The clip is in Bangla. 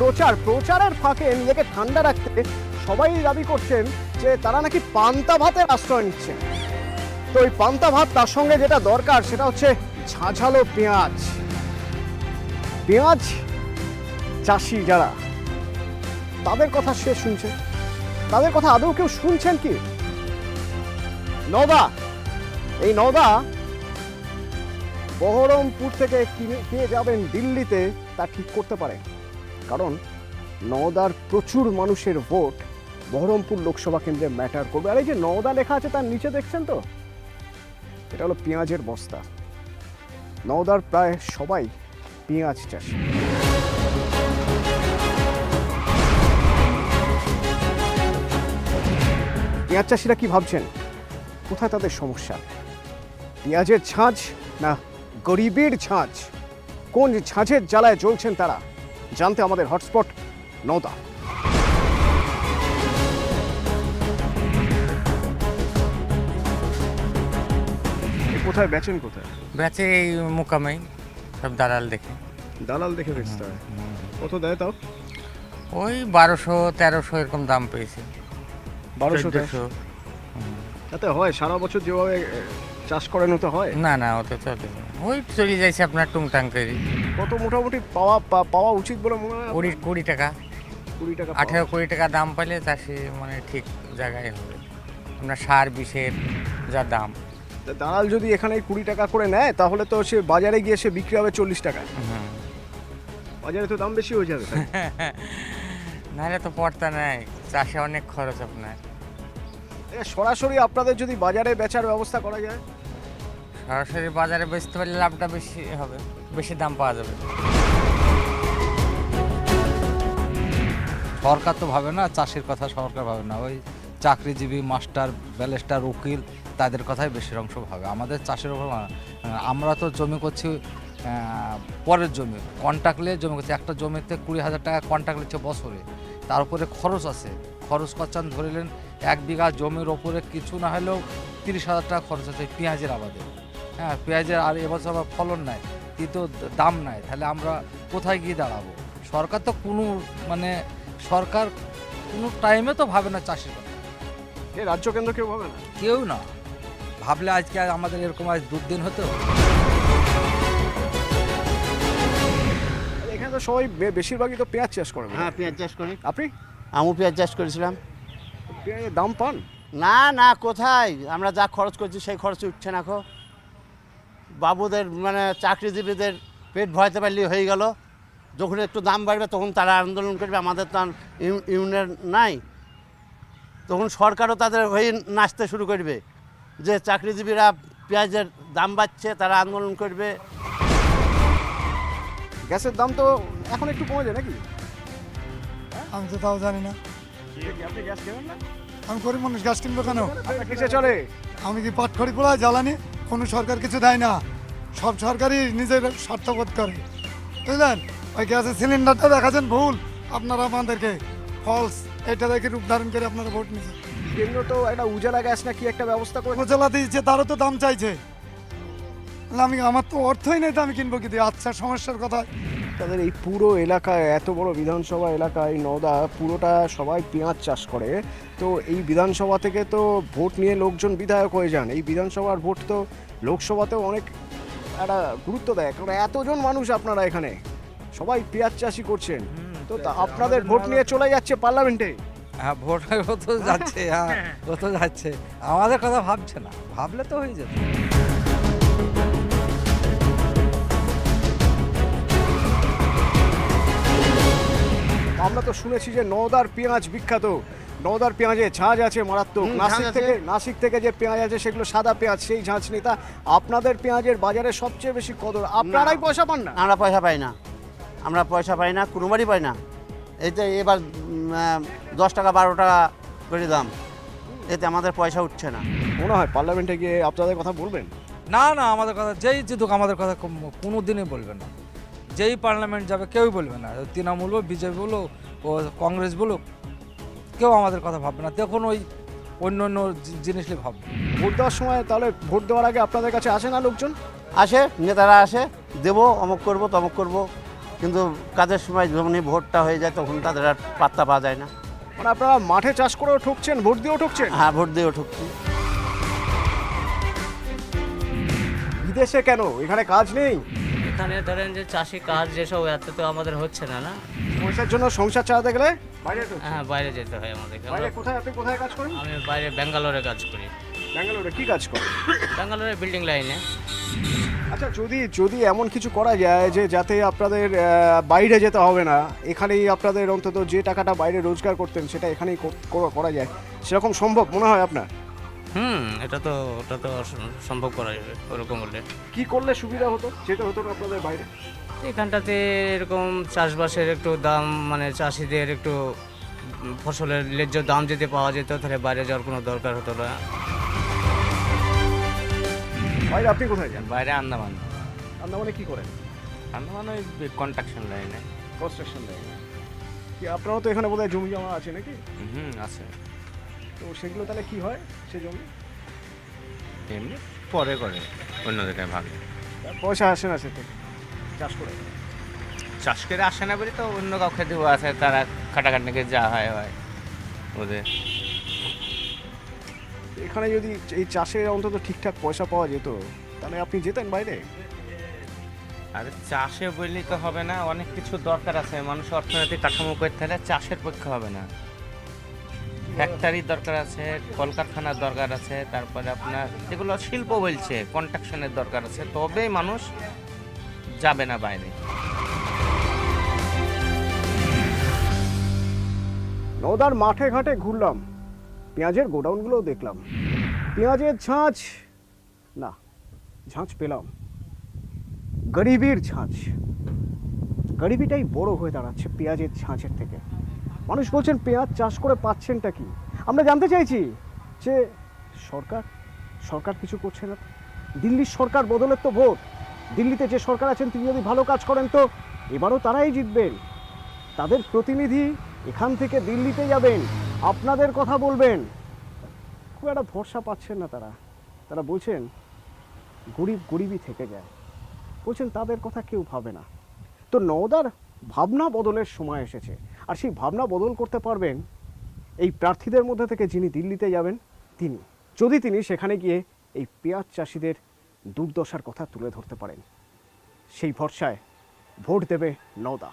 প্রচারের ফাঁকে নিজেকে ঠান্ডা রাখতে সবাই দাবি করছেন যে তারা নাকি পান্তা ভাতের আশ্রয় নিচ্ছে। তো ওই পান্তা ভাত তার সঙ্গে যেটা দরকার সেটা হচ্ছে ঝাঁঝালো পেঁয়াজ। পেঁয়াজ চাষি যারা, তাদের কথা সে শুনছে, তাদের কথা আদৌ কেউ শুনছেন কি? নওদা, এই নওদা বহরমপুর থেকে কে যাবেন দিল্লিতে তা ঠিক করতে পারে, কারণ নওদার প্রচুর মানুষের ভোট বহরমপুর লোকসভা কেন্দ্রে ম্যাটার করবে। আর এই যে নওদা লেখা আছে তার নিচে দেখছেন তো, এটা হলো পেঁয়াজের বস্তা। নওদার প্রায় সবাই পেঁয়াজ চাষি। পেঁয়াজ চাষিরা কি ভাবছেন, কোথায় তাদের সমস্যা? পেঁয়াজের ছাঁচ না গরিবের ছাঁচ? কোন ছাঁচের জ্বালায় জ্বলছেন তারা, জানতে আমাদের হটস্পট নওদা। কোথায় বেচেন, কোথায় বেচে? এই মোকামেই সব দালাল দেখে। দালাল দেখে বেচতে হয়? কত দেয় তাও? ওই 1200-1300 এরকম দাম পেয়েছে। 1200 তাতে হয়? সারা বছর যেভাবে চাষ করেন ওতে হয়? না না, ওতে চলে না। ওই চলে যাইছে আপনার টুংটাং করে। কত মোটামুটি পাওয়া উচিত বলে মনে হয়? 20 টাকা, 20 টাকা, 18-20 টাকা দাম পাইলে চাষি মানে ঠিক জায়গায় হবে। আপনার সার বিষের যা দাম। দালাল যদি এখানে 20 টাকা করে নেয় তাহলে তো সে বাজারে গিয়ে সে বিক্রি হবে 40 টাকায়। বাজারে তো দাম বেশি হয়ে যাবে। নাহলে তো পড়তা নাই, চাষে অনেক খরচ আপনার। সরাসরি আপনাদের যদি বাজারে বেচার ব্যবস্থা করা যায়? সরাসরি বাজারে বেচতে পারলে লাভটা বেশি হবে, বেশি দাম পাওয়া যাবে। সরকার তো ভাবে না, চাষির কথা সরকার ভাবে না। ওই চাকরিজীবী, মাস্টার, ব্যারিস্টার, উকিল, তাদের কথাই বেশি অংশ ভাবে। আমাদের চাষের উপর আমরা তো জমি করছি, পরের জমি কন্ট্রাক্ট নিয়ে জমি করছি। একটা জমিতে 20,000 টাকা কন্ট্রাক্ট নিচ্ছে বছরে, তার উপরে খরচ আছে। খরচ করছেন ধরিলেন 1 বিঘা জমির ওপরে কিছু না হলেও 30,000 টাকা খরচ আছে পেঁয়াজের আবাদে। হ্যাঁ, পেঁয়াজের আর এবছর আবার ফলন নাই, কিন্তু দাম নাই। তাহলে আমরা কোথায় গিয়ে দাঁড়াবো? সরকার তো সরকার কোনো টাইমে তো ভাবে না চাষির কথা। রাজ্য কেন্দ্র কেউ ভাবে না? কেউ না ভাবলে আজকে আমাদের এরকম আজ দুর্দিন হতো। এখানে তো সবাই বেশিরভাগই তো পেঁয়াজ চাষ করে। হ্যাঁ, পেঁয়াজ চাষ করি। আপনি? আমিও পেঁয়াজ চাষ করেছিলাম। পেঁয়াজের দাম পান? না না, কোথায়? আমরা যা খরচ করছি সেই খরচ উঠছে না। বাবুদের চাকরিজীবীদের পেট ভরাতে পারলে হয়ে গেল। যখন একটু দাম বাড়বে তখন তারা আন্দোলন করবে। আমাদের তো ইউনিয়ন নাই, তখন সরকারও তাদের হয়ে নাচতে শুরু করবে যে চাকরিজীবীরা পেঁয়াজের দাম বাড়ছে, তারা আন্দোলন করবে। গ্যাসের দাম তো এখন একটু কমেছে নাকি? আমি তো তাও জানি না। আপনি গ্যাস কেনেন না? আমি গরিব মানুষ, গ্যাস কিনবো কেন? আপনার কিসে চলে? আমি কি পাটখড়ি পোড়ায় জ্বালানি? কোনো সরকার কিছু দেয় না, সব সরকারই নিজের স্বার্থবোধ করে, বুঝলেন? ওই গ্যাসের সিলিন্ডারটা দেখাচ্ছেন ভুল, আপনারা আমাদেরকে ফলস এটা দেখে রূপ ধারণ করে আপনারা ভোট নিয়েছেন। কেন্দ্র তো একটা উজালা গ্যাস না কি একটা ব্যবস্থা করে উপজেলা দিয়েছে, তারও তো দাম চাইছে। আমার তো অর্থই নেই, তো আমি কিনবো কি দিয়ে? আচ্ছা, সমস্যার কথা। তাদের এই পুরো এলাকায়, এত বড় বিধানসভা এলাকায় নওদা পুরোটা সবাই পেঁয়াজ চাষ করে। তো এই বিধানসভা থেকে তো ভোট নিয়ে লোকজন বিধায়ক হয়ে যান। এই বিধানসভার ভোট তো লোকসভাতেও অনেক একটা গুরুত্ব দেয়, কারণ এতজন মানুষ আপনারা এখানে সবাই পেঁয়াজ চাষই করছেন। তো আপনাদের ভোট নিয়ে চলে যাচ্ছে পার্লামেন্টে। হ্যাঁ, ভোট ও তো যাচ্ছে, হ্যাঁ ও তো যাচ্ছে, আমাদের কথা ভাবছে না। ভাবলে তো হয়ে যেত। আমরা তো শুনেছি যে নওদার পেঁয়াজ বিখ্যাত, নওদার পেঁয়াজে ঝাঁঝ আছে মারাত্মক। নাসিক থেকে যে পেঁয়াজ আছে সেগুলো সাদা পেঁয়াজ, সেই ঝাঁঝ নেই। তা আপনাদের পেঁয়াজের বাজারে সবচেয়ে বেশি কদর, আপনারাই পয়সা পান না? আমরা পয়সা পাই না, আমরা পয়সা পাই না, কোনোবারই পাই না। এতে এবার 10 টাকা 12 টাকা করে দাম, এতে আমাদের পয়সা উঠছে না। মনে হয় পার্লামেন্টে গিয়ে আপনাদের কথা বলবেন? না না, আমাদের কথা যেই জিতুক আমাদের কথা কোনো দিনই বলবে না। যেই পার্লামেন্ট যাবে কেউই বলবে না। তৃণমূল বলো, বিজেপি বলো, ও কংগ্রেস বলো, কেউ আমাদের কথা ভাববে না। দেখুন ওই অন্য অন্য জিনিস নিয়ে ভাববে। ভোট দেওয়ার সময় তাহলে ভোট দেওয়ার আগে আপনাদের কাছে আসে না লোকজন? আসে, নেতারা আসে, দেবো, অমুক করবো তমুক করবো, কিন্তু কাজের সময় যখনই ভোটটা হয়ে যায় তখন তাদের আর পাত্তা পাওয়া যায় না। মানে আপনারা মাঠে চাষ করেও ঠকছেন, ভোট দিয়েও ঠকছেন। হ্যাঁ, ভোট দিয়েও ঠকছি। বিদেশে কেন, এখানে কাজ নেই? এখানে ধরেন যে চাষি কাজ যেসব এত তো আমাদের হচ্ছে না না। পয়সার জন্য সংসার চালাতে গেলে বাইরে ঢুকছেন। হ্যাঁ, বাইরে যেতে হয় আমাদেরকে। বাইরে কোথায়, আপনি কোথায় কাজ করেন? আমি বাইরে ব্যাঙ্গালোরে কাজ করি। ব্যাঙ্গালোরে কি কাজ করেন? ব্যাঙ্গালোরে বিল্ডিং লাইনে। আচ্ছা, যদি এমন কিছু করা যায় যে যাতে আপনাদের বাইরে যেতে হবে না, এখানেই আপনাদের অন্তত যে টাকাটা বাইরে রোজগার করতেন সেটা এখানেই করা যায়, সেরকম সম্ভব মনে হয় আপনার? ওটা তো সম্ভব করা যাবে ওরকম হলে। কি করলে সুবিধা হতো, যেতে হতো না আপনাদের বাইরে? এখানটাতে এরকম চাষবাসের একটু দাম, মানে চাষিদের একটু ফসলের ন্যায্য দাম যদি পাওয়া যেত তাহলে বাইরে যাওয়ার কোনো দরকার হতো না। বাইরে আপনি কোথায় যান? বাইরে আন্দামান। আন্দামানে কি করেন? আন্দামান ওই কন্ট্রাকশন লাইনে। Construction line. কি আপনারও তো এখানে বোধহয় জমি জমা আছে নাকি? আছে। তো সেগুলো তাহলে কি হয় সে জমি? এমনি পরে করে অন্য জায়গায় ভাগ। পয়সা আসে না সে থেকে চাষ করে? চাষ করে আসে না বলে তো অন্য কাউকে দেওয়া আছে, তারা খাটাখাটনিকে যা হয় ওদের। এখানে যদি এই চাষে অন্তত ঠিকঠাক পয়সা পাওয়া যেত তাহলে আপনি যেতেন বাইরে? আর চাষে বললেই তো হবে না, অনেক কিছু দরকার আছে। মানুষ অর্থনৈতিক কাঠামো করতে হলে চাষের পক্ষে হবে না। ফ্যাক্টরির দরকার আছে, কলকারখানার দরকার আছে, তারপরে আপনার যেগুলো শিল্প বলছে কনস্ট্রাকশনের দরকার আছে, তবেই মানুষ যাবে না বাইরে। নওদার মাঠে ঘাটে ঘুরলাম, পেঁয়াজের গোডাউনগুলোও দেখলাম। পেঁয়াজের ঝাঁঝ না, ঝাঁঝ পেলাম গরিবির ঝাঁঝ। গরিবিটাই বড় হয়ে দাঁড়াচ্ছে পেঁয়াজের ঝাঁঝের থেকে। মানুষ বলছেন পেঁয়াজ চাষ করে পাচ্ছেনটা কি? আমরা জানতে চাইছি যে সরকার কিছু করছে না। দিল্লির সরকার বদলের তো ভোট, দিল্লিতে যে সরকার আছেন তিনি যদি ভালো কাজ করেন তো এবারও তারাই জিতবেন। তাদের প্রতিনিধি এখান থেকে দিল্লিতে যাবেন, আপনাদের কথা বলবেন। খুব একটা ভরসা পাচ্ছেন না তারা বলছেন গরিবই থেকে যায়, বলছেন তাদের কথা কেউ ভাবে না। তো নওদার ভাবনা বদলের সময় এসেছে, আর সেই ভাবনা বদল করতে পারবেন এই প্রার্থীদের মধ্যে থেকে যিনি দিল্লিতে যাবেন তিনি, যদি তিনি সেখানে গিয়ে এই পেঁয়াজ চাষিদের দুর্দশার কথা তুলে ধরতে পারেন। সেই ভরসায় ভোট দেবে নওদা।